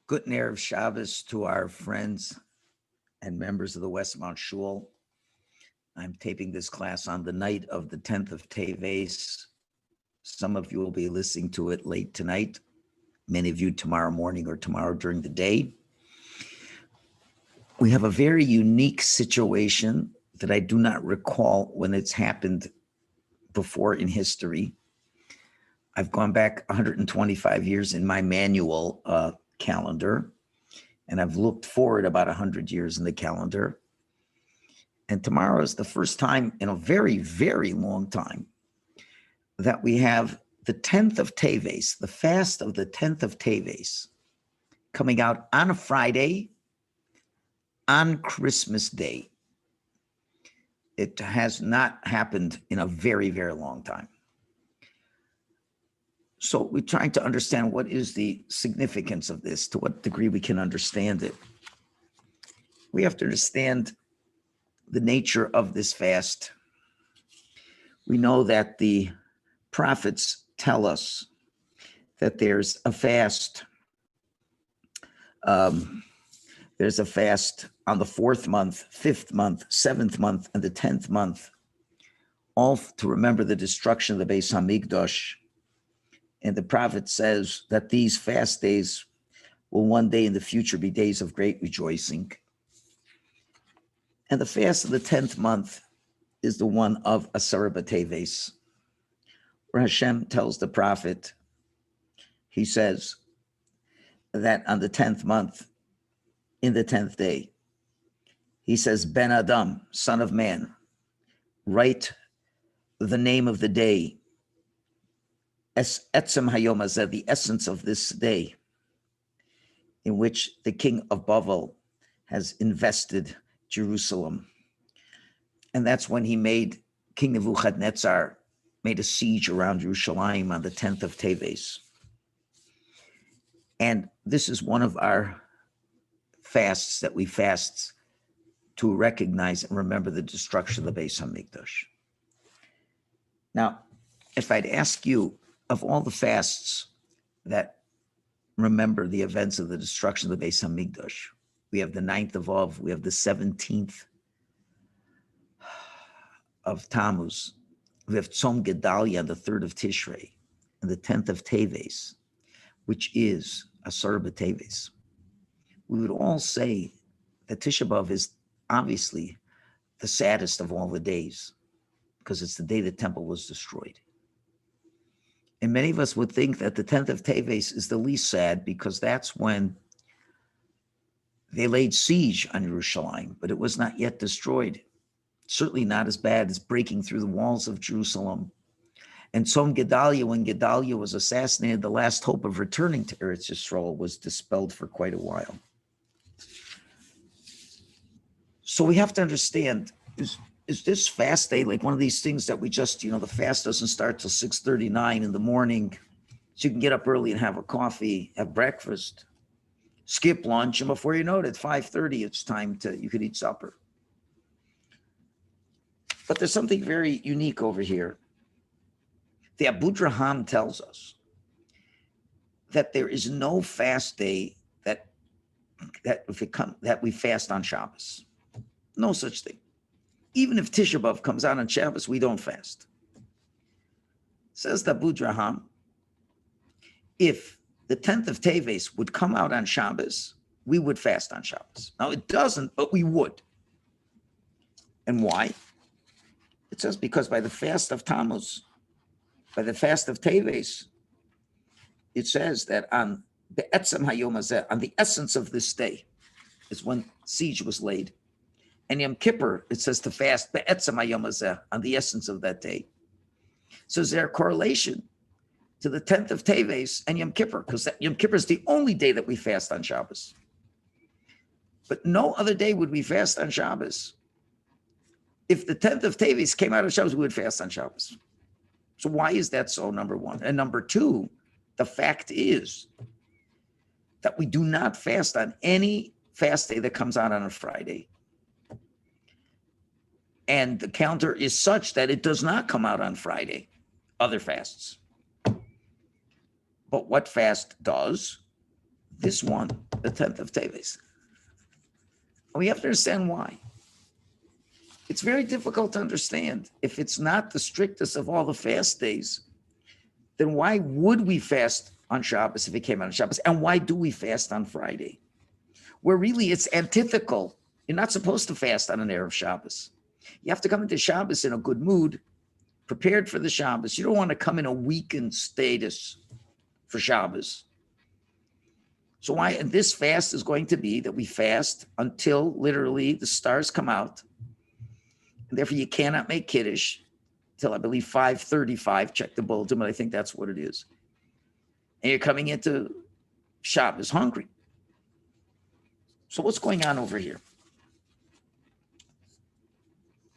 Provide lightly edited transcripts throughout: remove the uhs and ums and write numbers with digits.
Good Erev Shabbos to our friends and members of the Westmount Shul. I'm taping this class on the night of the 10th of Teves. Some of you will be listening to it late tonight. Many of you tomorrow morning or tomorrow during the day. We have a very unique situation that I do not recall when it's happened before in history. I've gone back 125 years in my manual calendar, and I've looked forward about 100 years in the calendar. And tomorrow is the first time in a very, very long time that we have the 10th of Teves, the fast of the 10th of Teves, coming out on a Friday on Christmas Day. It has not happened in a very, very long time. So we're trying to understand what is the significance of this, to what degree we can understand it. We have to understand the nature of this fast. We know that the prophets tell us that there's a fast. There's a fast on the 4th month, 5th month, 7th month, and the 10th month, all to remember the destruction of the Beis Hamikdash. And the prophet says that these fast days will one day in the future be days of great rejoicing. And the fast of the 10th month is the one of Asara B'Teves, where Hashem tells the prophet, he says that on the 10th month, in the 10th day, he says, Ben Adam, son of man, write the name of the day, Etzem Hayom Hazeh, the essence of this day, in which the king of Bavel has invested Jerusalem. And that's when he made, King Nebuchadnezzar made a siege around Jerusalem on the 10th of Teves. And this is one of our fasts that we fast to recognize and remember the destruction of the Beis Hamikdash. Now, if I'd ask you, of all the fasts that remember the events of the destruction of the Beis Hamikdash, we have the 9th of Av, we have the 17th of Tammuz, we have Tzom Gedalia on the 3rd of Tishrei, and the 10th of Teves, which is Asara B'Teves. We would all say that Tisha B'Av is obviously the saddest of all the days, because it's the day the temple was destroyed. And many of us would think that the 10th of Teves is the least sad, because that's when they laid siege on Jerusalem, but it was not yet destroyed. Certainly not as bad as breaking through the walls of Jerusalem. And Tzom Gedalia, when Gedalia was assassinated, the last hope of returning to Eretz Yisrael was dispelled for quite a while. So we have to understand, is this fast day like one of these things that we just, the fast doesn't start till 6:39 in the morning, so you can get up early and have a coffee, have breakfast, skip lunch, and before you know it, at 5:30, it's time you could eat supper. But there's something very unique over here. The Abu Draham tells us that there is no fast day that we fast on Shabbos. No such thing. Even if Tisha B'Av comes out on Shabbos, we don't fast. Says the Abu Draham, if the 10th of Teves would come out on Shabbos, we would fast on Shabbos. Now it doesn't, but we would. And why? It says because by the fast of Tammuz, by the fast of Teves, it says that on the Etzem Hayom Hazeh, on the essence of this day, is when siege was laid. And Yom Kippur, it says to fast be'etzem hayom hazeh, on the essence of that day. So is there a correlation to the 10th of Teves and Yom Kippur? Because Yom Kippur is the only day that we fast on Shabbos. But no other day would we fast on Shabbos. If the 10th of Teves came out of Shabbos, we would fast on Shabbos. So why is that so, number one? And number two, the fact is that we do not fast on any fast day that comes out on a Friday. And the counter is such that it does not come out on Friday, other fasts. But what fast does? This one. the 10th of Teves. And we have to understand why. It's very difficult to understand. If it's not the strictest of all the fast days, then why would we fast on Shabbos if it came out on Shabbos? And why do we fast on Friday? Where really it's antithetical. You're not supposed to fast on an Erev Shabbos. You have to come into Shabbos in a good mood, prepared for the Shabbos. You don't want to come in a weakened status for Shabbos. So why this fast is going to be that we fast until literally the stars come out. And therefore, you cannot make Kiddush till I believe 5:35. Check the bulletin, but I think that's what it is. And you're coming into Shabbos hungry. So what's going on over here?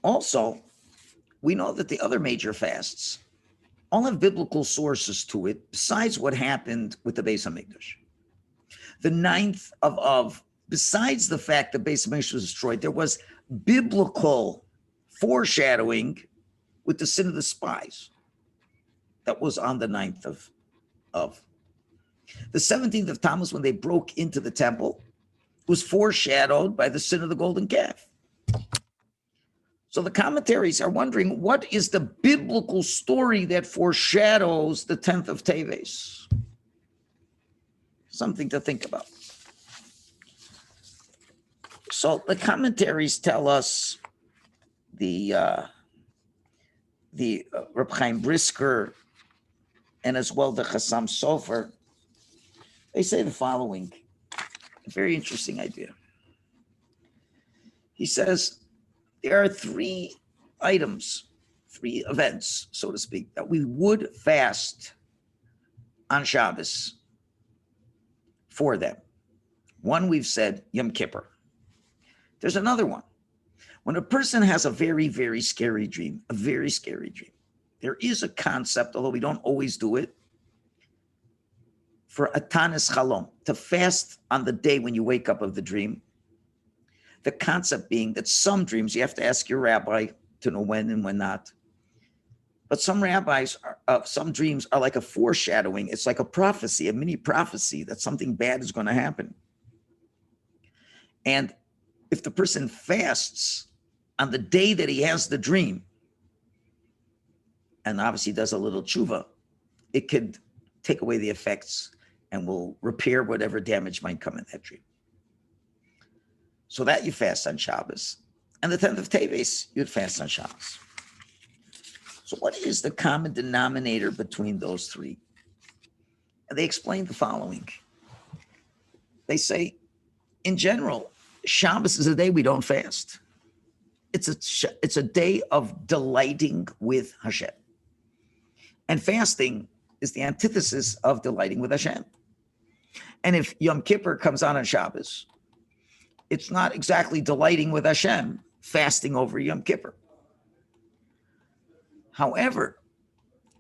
Also, we know that the other major fasts all have biblical sources to it, besides what happened with the Beis Hamikdash. The 9th of Av, besides the fact that Beis Hamikdash was destroyed, there was biblical foreshadowing with the sin of the spies that was on the 9th of Av. The 17th of Tammuz, when they broke into the temple, was foreshadowed by the sin of the golden calf. So the commentaries are wondering, what is the biblical story that foreshadows the 10th of Teves? Something to think about. So the commentaries tell us, the Reb Chaim Brisker and as well the Chassam Sofer, they say the following, a very interesting idea. He says, there are 3 items, 3 events, so to speak, that we would fast on Shabbos for them. One, we've said Yom Kippur. There's another one. When a person has a very, very scary dream, there is a concept, although we don't always do it, for Atanis Chalom, to fast on the day when you wake up of the dream. The concept being that some dreams, you have to ask your rabbi to know when and when not. But some rabbis, some dreams are like a foreshadowing. It's like a prophecy, a mini prophecy that something bad is going to happen. And if the person fasts on the day that he has the dream, and obviously does a little tshuva, it could take away the effects and will repair whatever damage might come in that dream. So that you fast on Shabbos. And the 10th of Teves, you'd fast on Shabbos. So what is the common denominator between those 3? And they explain the following. They say, in general, Shabbos is a day we don't fast. It's a day of delighting with Hashem. And fasting is the antithesis of delighting with Hashem. And if Yom Kippur comes on Shabbos, it's not exactly delighting with Hashem, fasting over Yom Kippur. However,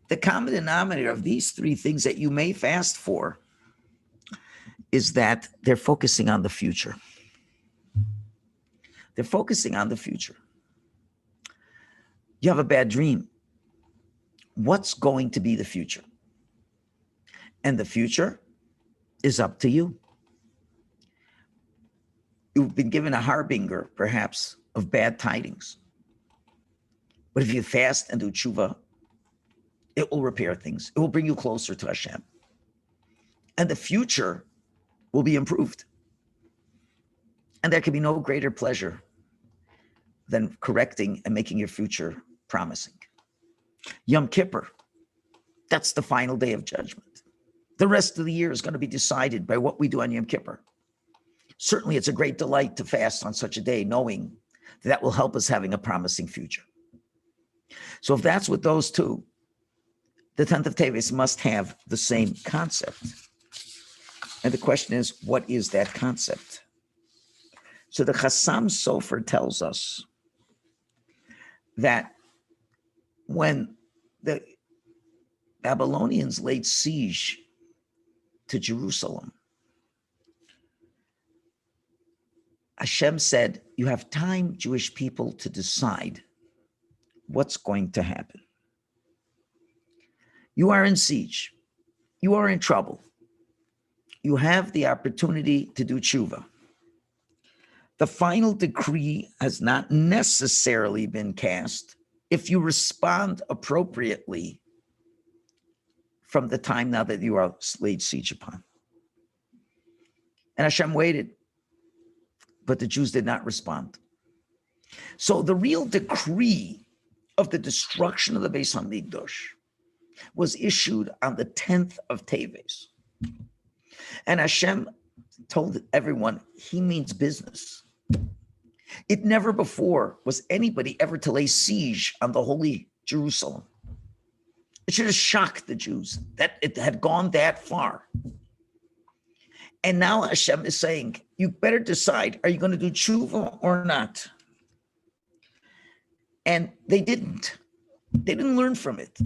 the common denominator of these 3 things that you may fast for is that they're focusing on the future. They're focusing on the future. You have a bad dream. What's going to be the future? And the future is up to you. You've been given a harbinger, perhaps, of bad tidings. But if you fast and do tshuva, it will repair things. It will bring you closer to Hashem. And the future will be improved. And there can be no greater pleasure than correcting and making your future promising. Yom Kippur, that's the final day of judgment. The rest of the year is going to be decided by what we do on Yom Kippur. Certainly, it's a great delight to fast on such a day, knowing that will help us having a promising future. So if that's with those 2, the 10th of Teves must have the same concept. And the question is, what is that concept? So the Chassam Sofer tells us that when the Babylonians laid siege to Jerusalem, Hashem said, you have time, Jewish people, to decide what's going to happen. You are in siege. You are in trouble. you have the opportunity to do tshuva. The final decree has not necessarily been cast if you respond appropriately from the time now that you are laid siege upon. And Hashem waited, but the Jews did not respond. So the real decree of the destruction of the Beis Hamikdash was issued on the 10th of Teves. And Hashem told everyone he means business. It never before was anybody ever to lay siege on the holy Jerusalem. It should have shocked the Jews that it had gone that far. And now Hashem is saying, you better decide, are you going to do tshuva or not? And they didn't. They didn't learn from it.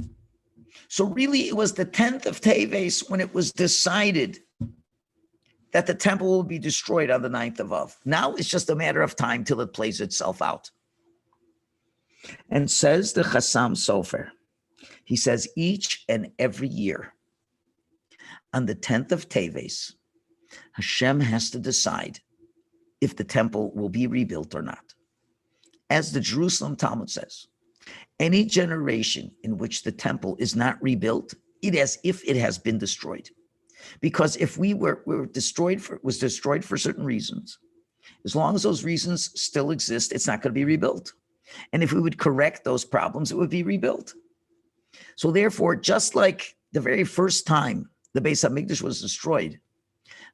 So really, it was the 10th of Teves when it was decided that the temple will be destroyed on the 9th of Av. Now it's just a matter of time till it plays itself out. And says the Chassam Sofer, he says each and every year on the 10th of Teves, Hashem has to decide if the temple will be rebuilt or not. As the Jerusalem Talmud says, any generation in which the temple is not rebuilt, it as if it has been destroyed. Because if we were destroyed was destroyed for certain reasons, as long as those reasons still exist, it's not going to be rebuilt. And if we would correct those problems, it would be rebuilt. So therefore, just like the very first time the Beis Hamikdash was destroyed,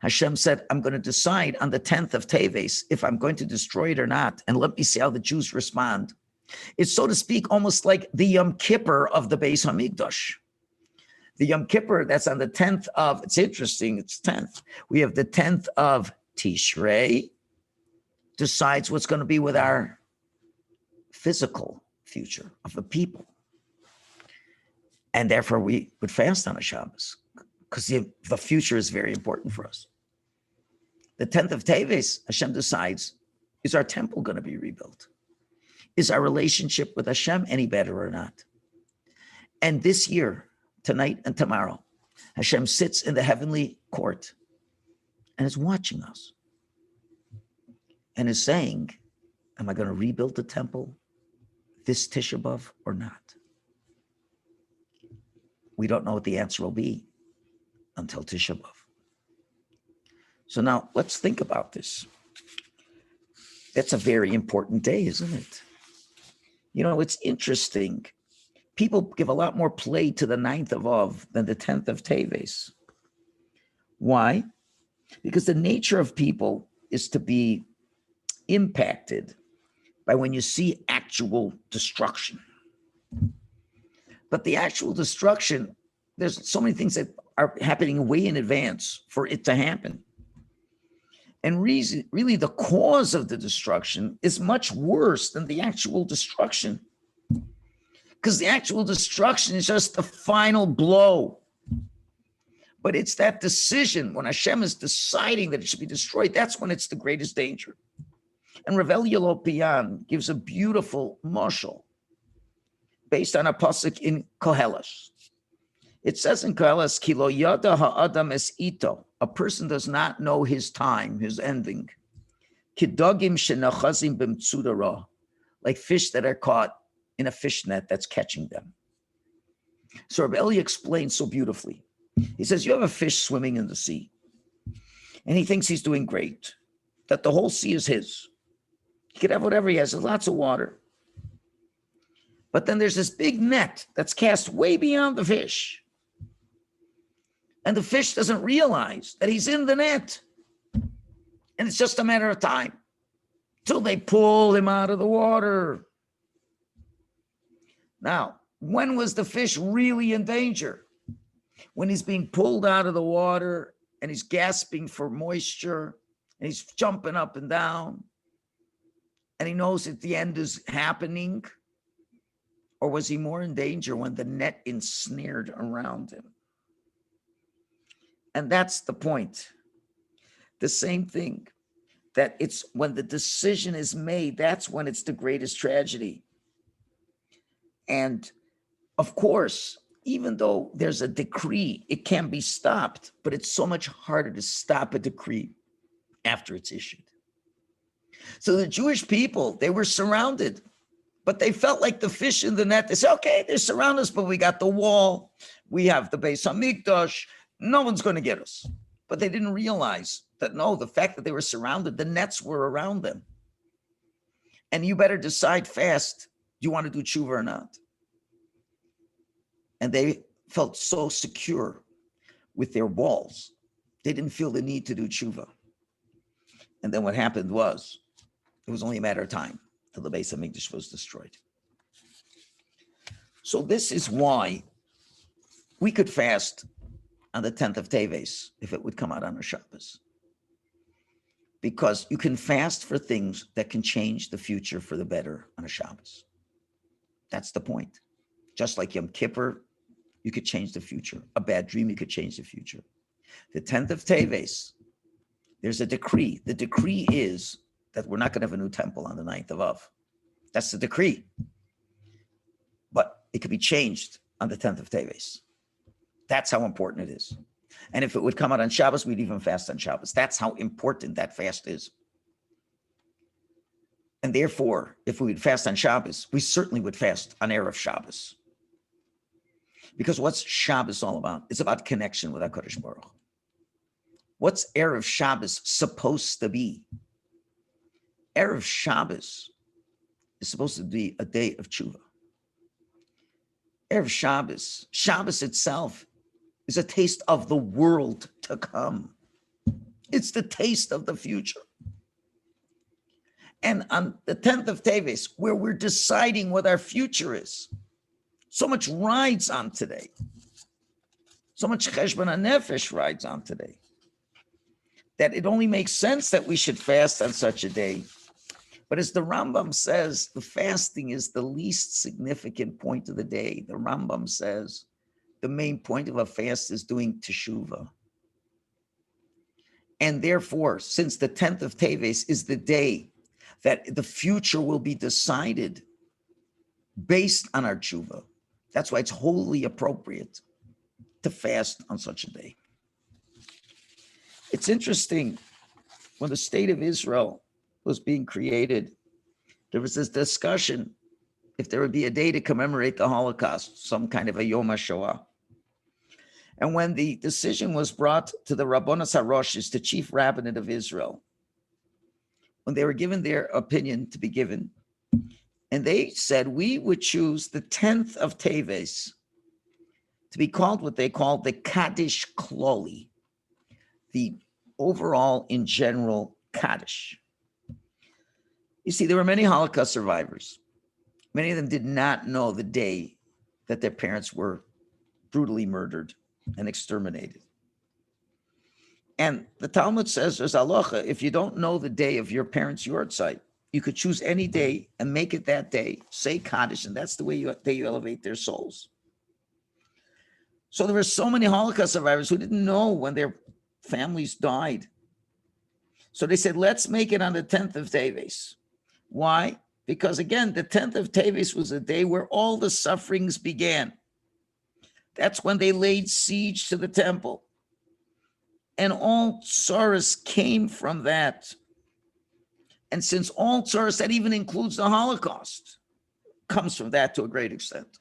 Hashem said, I'm going to decide on the 10th of Teves if I'm going to destroy it or not. And let me see how the Jews respond. It's, so to speak, almost like the Yom Kippur of the Beis Hamikdash. The Yom Kippur, that's on the 10th of, it's interesting, it's 10th. We have the 10th of Tishrei, decides what's going to be with our physical future of the people. And therefore we would fast on a Shabbos because the future is very important for us. The 10th of Teves, Hashem decides, is our temple going to be rebuilt? Is our relationship with Hashem any better or not? And this year, tonight and tomorrow, Hashem sits in the heavenly court and is watching us and is saying, am I going to rebuild the temple this Tisha B'Av or not? We don't know what the answer will be until Tisha B'Av. So now let's think about this. That's a very important day, isn't it? You know, it's interesting. People give a lot more play to the 9th of Av than the 10th of Teves. Why? Because the nature of people is to be impacted by when you see actual destruction. But the actual destruction, there's so many things that are happening way in advance for it to happen. And really the cause of the destruction is much worse than the actual destruction. Because the actual destruction is just the final blow. But it's that decision, when Hashem is deciding that it should be destroyed, that's when it's the greatest danger. And Rav Eliyah Lopian gives a beautiful mashal based on a pasuk in Koheles. It says in Koheles, Ki lo yada ha'adam es ito, a person does not know his time, his ending. Kidogim shenachazim b'mtsudara, like fish that are caught in a fish net that's catching them. So Rav Eliyah explains so beautifully. He says, you have a fish swimming in the sea, and he thinks he's doing great, that the whole sea is his. He could have whatever he has, there's lots of water. But then there's this big net that's cast way beyond the fish. And the fish doesn't realize that he's in the net. And it's just a matter of time till they pull him out of the water. Now, when was the fish really in danger? When he's being pulled out of the water and he's gasping for moisture and he's jumping up and down and he knows that the end is happening? Or was he more in danger when the net ensnared around him? And that's the point. The same thing, that it's when the decision is made, that's when it's the greatest tragedy. And of course, even though there's a decree, it can be stopped, but it's so much harder to stop a decree after it's issued. So the Jewish people, they were surrounded, but they felt like the fish in the net. They said, okay, they're surrounding us, but we got the wall. We have the Beis Hamikdash. No one's going to get us. But they didn't realize that, no, the fact that they were surrounded, the nets were around them. And you better decide fast, do you want to do tshuva or not? And they felt so secure with their walls. They didn't feel the need to do tshuva. And then what happened was, it was only a matter of time till the Beis Hamikdash was destroyed. So this is why we could fast on the 10th of Teves if it would come out on a Shabbos. Because you can fast for things that can change the future for the better on a Shabbos. That's the point. Just like Yom Kippur, you could change the future. A bad dream, you could change the future. The 10th of Teves, there's a decree. The decree is that we're not going to have a new temple on the 9th of Av. That's the decree. But it could be changed on the 10th of Teves. That's how important it is. And if it would come out on Shabbos, we'd even fast on Shabbos. That's how important that fast is. And therefore, if we would fast on Shabbos, we certainly would fast on Erev Shabbos. Because what's Shabbos all about? It's about connection with HaKadosh Baruch Hu. What's Erev Shabbos supposed to be? Erev Shabbos is supposed to be a day of tshuva. Erev Shabbos, Shabbos itself is a taste of the world to come. It's the taste of the future. And on the 10th of Teves, where we're deciding what our future is, so much rides on today. So much cheshbon hanefesh rides on today, that it only makes sense that we should fast on such a day. But as the Rambam says, the fasting is the least significant point of the day. The Rambam says the main point of a fast is doing teshuvah. And therefore, since the 10th of Teves is the day that the future will be decided based on our teshuvah, that's why it's wholly appropriate to fast on such a day. It's interesting, when the state of Israel was being created, there was this discussion if there would be a day to commemorate the Holocaust, some kind of a Yom HaShoah. And when the decision was brought to the Rabbonos HaRoshis, the chief rabbinate of Israel, when they were given their opinion to be given, and they said, we would choose the 10th of Teves to be called what they called the Kaddish Kloli, the overall, in general, Kaddish. You see, there were many Holocaust survivors. Many of them did not know the day that their parents were brutally murdered and exterminated. And the Talmud says, there's halacha, if you don't know the day of your parents' yahrzeit, you could choose any day and make it that day, say Kaddish, and that's the way you elevate their souls. So there were so many Holocaust survivors who didn't know when their families died. So they said, let's make it on the 10th of Teves. Why? Because again, the 10th of Teves was a day where all the sufferings began. That's when they laid siege to the temple. And all tsaras came from that. And since all tsaras, that even includes the Holocaust, comes from that to a great extent.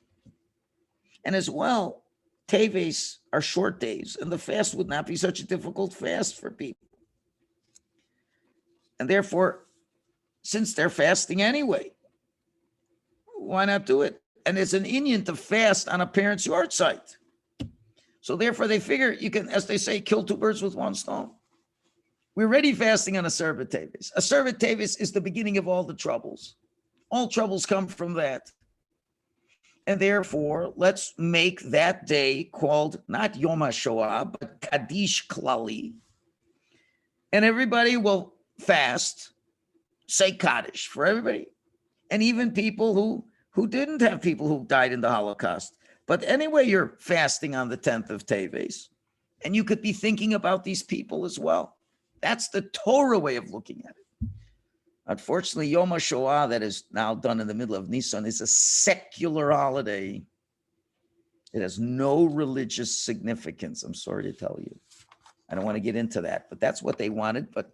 And as well, Teves are short days, and the fast would not be such a difficult fast for people. And therefore, since they're fasting anyway, why not do it? And it's an inyan to fast on a parent's yahrzeit. So therefore, they figure you can, as they say, kill two birds with one stone. We're already fasting on a Servet Teves. A Servet Teves is the beginning of all the troubles. All troubles come from that. And therefore, let's make that day called not Yom HaShoah, but Kaddish Klali. And everybody will fast, say Kaddish for everybody. And even people who didn't have people who died in the Holocaust. But anyway, you're fasting on the 10th of Teves. And you could be thinking about these people as well. That's the Torah way of looking at it. Unfortunately, Yom HaShoah, that is now done in the middle of Nisan, is a secular holiday. It has no religious significance. I'm sorry to tell you. I don't want to get into that, but that's what they wanted. But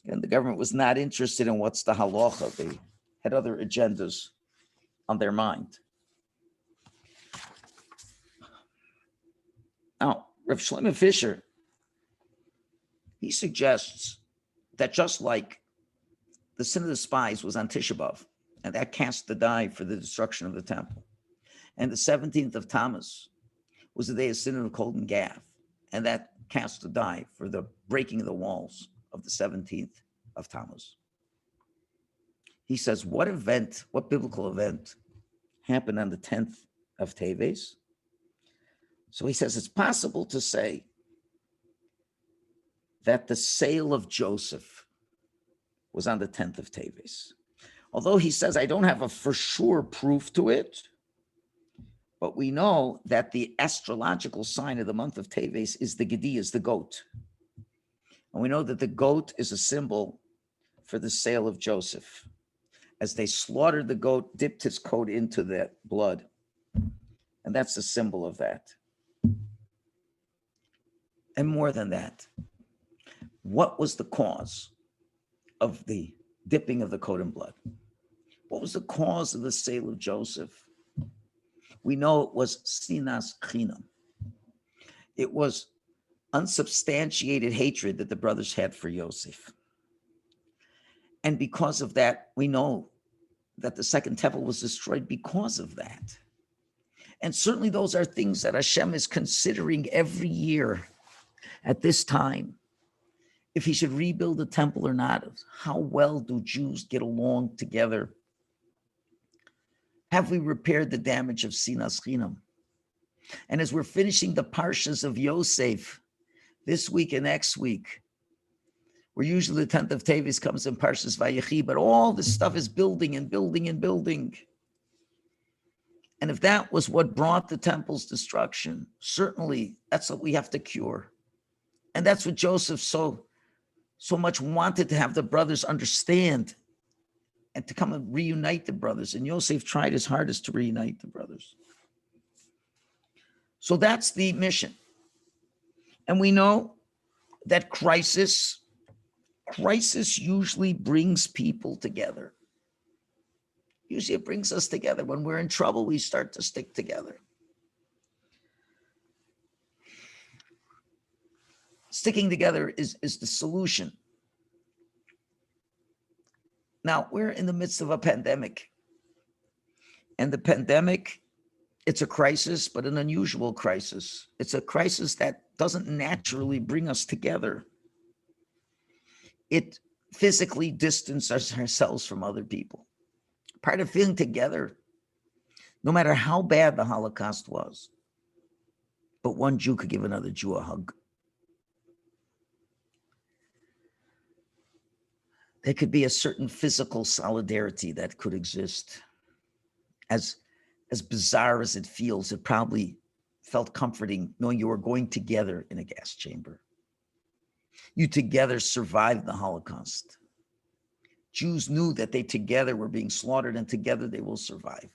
again, the government was not interested in what's the halacha. They had other agendas on their mind. Now, Rav Shlomo Fisher, he suggests that just like the sin of the spies was on Tisha B'Av, and that cast the die for the destruction of the temple, and the 17th of Tammuz was the day of sin of the Golden Gaff, and that cast the die for the breaking of the walls of the 17th of Tammuz. He says, what biblical event happened on the 10th of Teves? So he says it's possible to say that the sale of Joseph was on the 10th of Teves. Although he says, I don't have a for sure proof to it, but we know that the astrological sign of the month of Teves is the Gedi, is the goat. And we know that the goat is a symbol for the sale of Joseph. As they slaughtered the goat, dipped his coat into the blood. And that's a symbol of that. And more than that, what was the cause of the dipping of the coat in blood? What was the cause of the sale of Joseph? We know it was sinas chinam. It was unsubstantiated hatred that the brothers had for Yosef. And because of that, we know that the second temple was destroyed because of that. And certainly those are things that Hashem is considering every year at this time. If he should rebuild the temple or not, how well do Jews get along together? Have we repaired the damage of sinas chinam? And as we're finishing the parshas of Yosef this week and next week, where usually the 10th of Teves comes in parshas Vayigash, but all this stuff is building and building and building. And if that was what brought the temple's destruction, certainly that's what we have to cure. And that's what Joseph so much wanted to have the brothers understand and to come and reunite the brothers. And Yosef tried his hardest to reunite the brothers. So that's the mission. And we know that crisis usually brings people together. Usually it brings us together. When we're in trouble, we start to stick together. Sticking together is the solution. Now, we're in the midst of a pandemic. And the pandemic, it's a crisis, but an unusual crisis. It's a crisis that doesn't naturally bring us together. It physically distances ourselves from other people. Part of feeling together, no matter how bad the Holocaust was, but one Jew could give another Jew a hug. There could be a certain physical solidarity that could exist. As bizarre as it feels, it probably felt comforting knowing you were going together in a gas chamber. You together survived the Holocaust. Jews knew that they together were being slaughtered and together they will survive.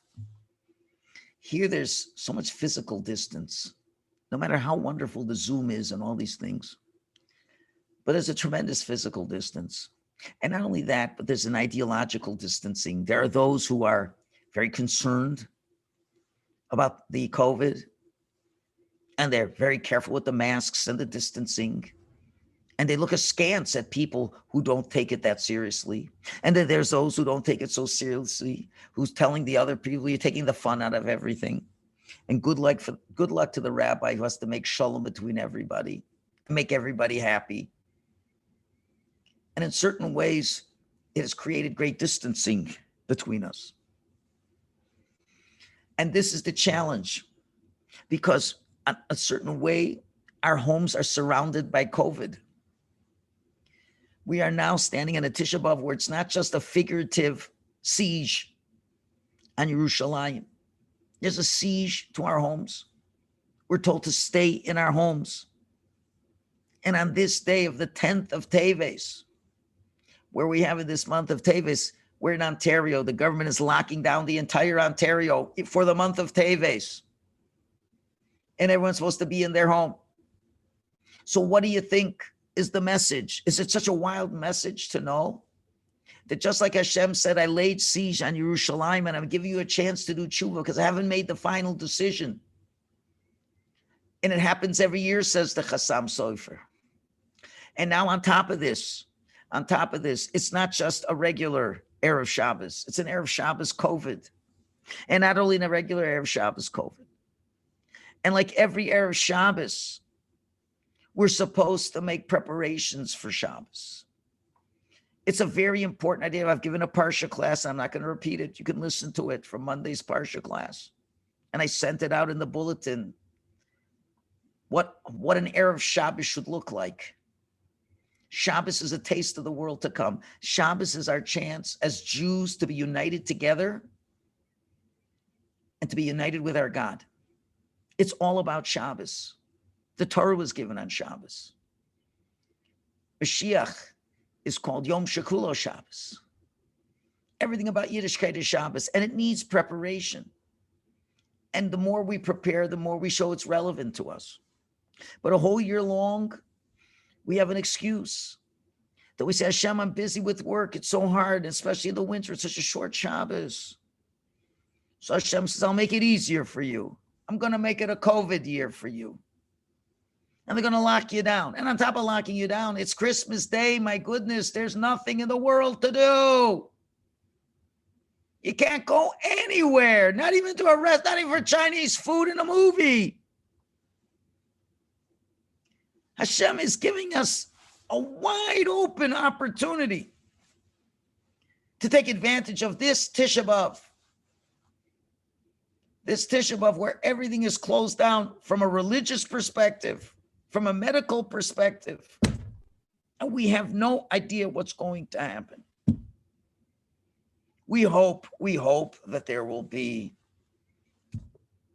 Here there's so much physical distance, no matter how wonderful the Zoom is and all these things. But there's a tremendous physical distance. And not only that, but there's an ideological distancing. There are those who are very concerned about the COVID, and they're very careful with the masks and the distancing. And they look askance at people who don't take it that seriously. And then there's those who don't take it so seriously, who's telling the other people, you're taking the fun out of everything. And good luck to the rabbi who has to make shalom between everybody, make everybody happy. And in certain ways, it has created great distancing between us. And this is the challenge, because in a certain way, our homes are surrounded by COVID. We are now standing on a Tisha B'Av where it's not just a figurative siege on Yerushalayim. There's a siege to our homes. We're told to stay in our homes. And on this day of the 10th of Teves, where we have in this month of Teves, we're in Ontario. The government is locking down the entire Ontario for the month of Teves. and everyone's supposed to be in their home. So what do you think is the message? Is it such a wild message to know that just like Hashem said, I laid siege on Yerushalayim and I'm giving you a chance to do tshuva because I haven't made the final decision. And it happens every year, says the Chassam Sofer. And now on top of this, it's not just a regular Erev Shabbos. It's an Erev Shabbos COVID. And not only in a regular Erev Shabbos COVID. And like every Erev Shabbos, we're supposed to make preparations for Shabbos. It's a very important idea. I've given a Parsha class. I'm not going to repeat it. You can listen to it from Monday's Parsha class. And I sent it out in the bulletin. What an Erev Shabbos should look like. Shabbos is a taste of the world to come. Shabbos is our chance as Jews to be united together and to be united with our God. It's all about Shabbos. The Torah was given on Shabbos. Mashiach is called Yom Shekulo Shabbos. Everything about Yiddishkeit is Shabbos, and it needs preparation. And the more we prepare, the more we show it's relevant to us. But a whole year long, we have an excuse that we say, Hashem, I'm busy with work. It's so hard, especially in the winter. It's such a short Shabbos. So Hashem says, I'll make it easier for you. I'm going to make it a COVID year for you. And they're going to lock you down. And on top of locking you down, it's Christmas Day. My goodness, there's nothing in the world to do. You can't go anywhere, not even to a restaurant, not even for Chinese food in a movie. Hashem is giving us a wide open opportunity to take advantage of this Tisha B'Av. This Tisha B'Av where everything is closed down from a religious perspective, from a medical perspective, and we have no idea what's going to happen. We hope that there will be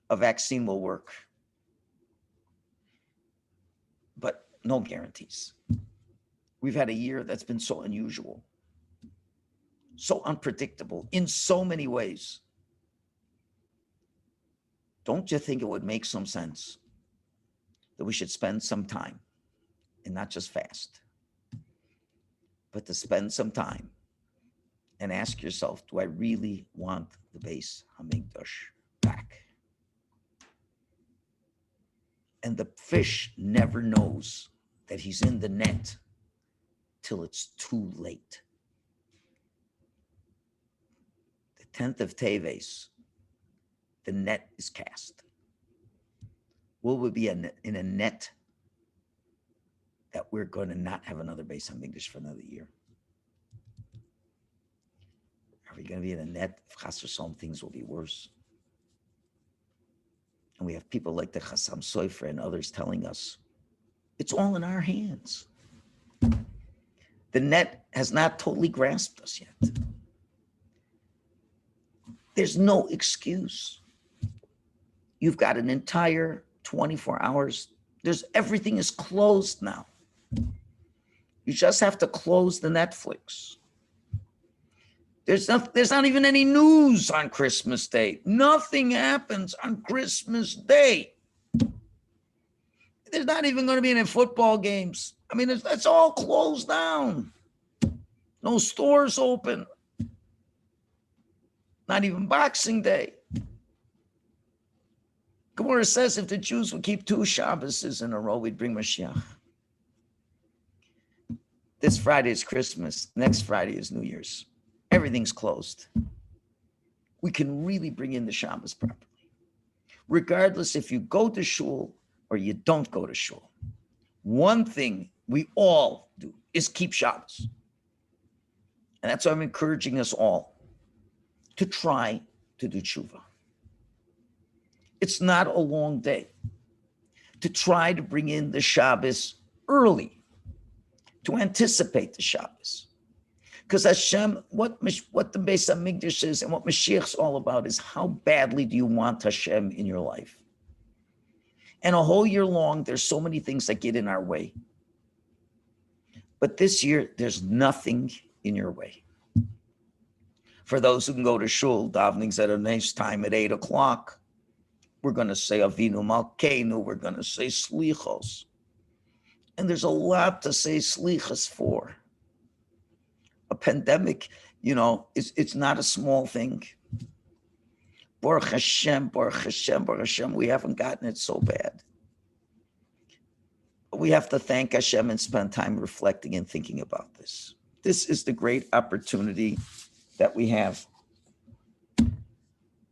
a vaccine will work, but no guarantees. We've had a year that's been so unusual, so unpredictable in so many ways. Don't you think it would make some sense that we should spend some time and not just fast, but to spend some time and ask yourself, do I really want the Beis Hamikdash back? And the fish never knows that he's in the net till it's too late. The 10th of Teves, the net is cast. Will we be in a net that we're going to not have another Beis Hamikdash for another year? Are we going to be in a net? If Chas v'Shalom, things will be worse. And we have people like the Chassam Sofer and others telling us, it's all in our hands. The net has not totally grasped us yet. There's no excuse. You've got an entire 24 hours. Everything is closed now. You just have to close the Netflix. There's not even any news on Christmas Day. Nothing happens on Christmas Day. There's not even going to be any football games. I mean, it's all closed down. No stores open. Not even Boxing Day. Gemara says if the Jews would keep 2 Shabbos in a row, we'd bring Mashiach. This Friday is Christmas. Next Friday is New Year's. Everything's closed. We can really bring in the Shabbos properly. Regardless if you go to shul or you don't go to shul. One thing we all do is keep Shabbos. And that's why I'm encouraging us all to try to do tshuva. It's not a long day. To try to bring in the Shabbos early, to anticipate the Shabbos. Because Hashem, what the Beis Hamikdash is and what Mashiach's all about is how badly do you want Hashem in your life? And a whole year long, there's so many things that get in our way. But this year, there's nothing in your way. For those who can go to shul, davening's at a nice time at 8 o'clock. We're going to say Avinu Malkeinu. We're going to say Slichos. And there's a lot to say Slichos for. A pandemic, it's not a small thing. Baruch Hashem, Baruch Hashem, Baruch Hashem. We haven't gotten it so bad. But we have to thank Hashem and spend time reflecting and thinking about this. This is the great opportunity that we have.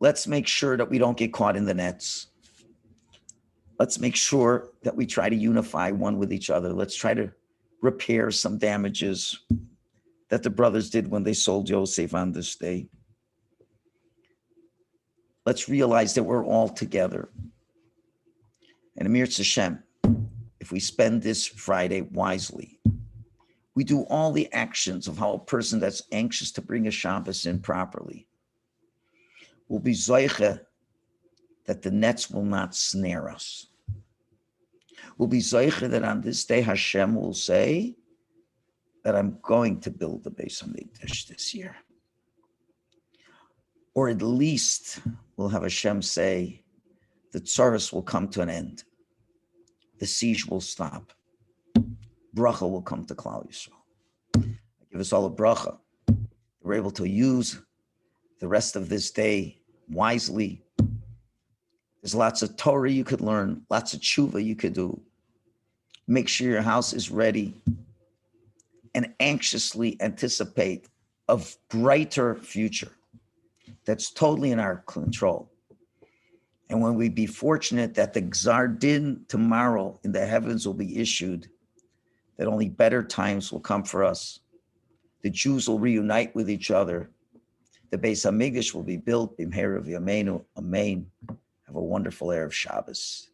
Let's make sure that we don't get caught in the nets. Let's make sure that we try to unify one with each other. Let's try to repair some damages that the brothers did when they sold Yosef on this day. Let's realize that we're all together. And Amir Hashem, if we spend this Friday wisely, we do all the actions of how a person that's anxious to bring a Shabbos in properly will be zoiche that the nets will not snare us. We'll be zoiche that on this day Hashem will say that I'm going to build the Beis HaMikdash this year. Or at least we'll have Hashem say the tzaras will come to an end. The siege will stop. Bracha will come to Klal Yisrael. Give us all a bracha. We're able to use the rest of this day wisely. There's lots of Torah you could learn, lots of tshuva you could do. Make sure your house is ready and anxiously anticipate a brighter future that's totally in our control. And when we be fortunate that the Gzar Din tomorrow in the heavens will be issued, that only better times will come for us. The Jews will reunite with each other. The Beis HaMikdash will be built. B'mheira v'yameinu. Amen. Have a wonderful Erev Shabbos.